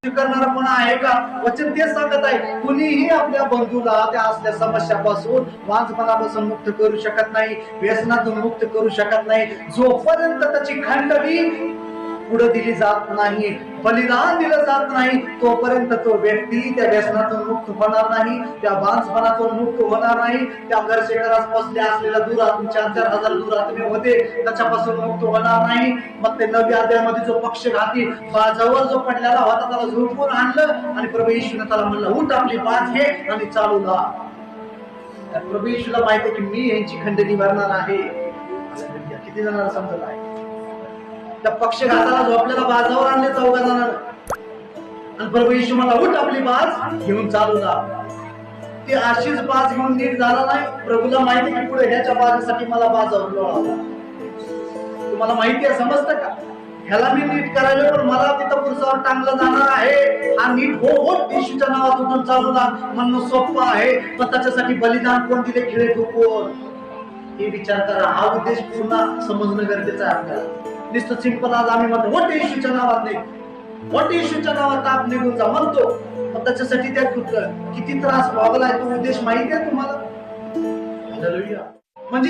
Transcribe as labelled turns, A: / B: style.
A: करणारा कोण आहे का? वचन तेच सांगत आहे, कुणीही आपल्या बंधूला त्या असल्या समस्यापासून, वांझपणापासून मुक्त करू शकत नाही, व्यसनातून मुक्त करू शकत नाही, जोपर्यंत त्याची खंडणी पुढे दिली जात नाही, बलिदान दिलं जात नाही, तोपर्यंत तो व्यक्ती त्या व्यसनातून मुक्त होणार नाही, त्या बांझपणातून मुक्त होणार नाही, त्या घरशेखरात बसल्या असलेल्या दुरातून 4,000 दुरात्मे होते त्याच्यापासून मुक्त होणार नाही. मग ते 9व्या अध्यायामध्ये जो पक्षघाती जवळ जो पडलेला होता त्याला झोपून आणलं आणि प्रभू येशूने त्याला म्हणलं, उठ आपली बाज घे आणि चालू लाग. प्रभू येशूला माहिती की मी यांची खंडणी भरणार आहे. किती जणांना समजत आहे? त्या पक्षघाताला झोपलेला बाजावर आणले 14 जणांना आणि प्रभू येशू मला, उठ आपली बाज घेऊन चालू लाग. ती अशीच बाज घेऊन नीट झाला नाही. प्रभूला माहिती की पुढे ह्याच्या बाजूसाठी मला बाजावर लोळावं. तुम्हाला माहिती आहे, समजतं का? ह्याला मी नीट करायला पण मला तिथं पुरुषावर टांगलं जाणार आहे. हा नीट हो येशूच्या नावात उठून चालू लाग म्हणणं सोपं आहे, पण त्याच्यासाठी बलिदान कोण दिले, खिळे ठोकून? हे विचार करा. हा उद्देश पूर्ण समजणं गरजेचं आहे आपल्याला. नुसतं सिंपल आज आम्ही म्हणतो वोट येशूच्या नावात नाही, वोट येशूच्या नावात आप निघून जा म्हणतो, पण त्याच्यासाठी त्या किती त्रास व्हावा लागतो उद्देश माहिती आहे तुम्हाला? म्हणजे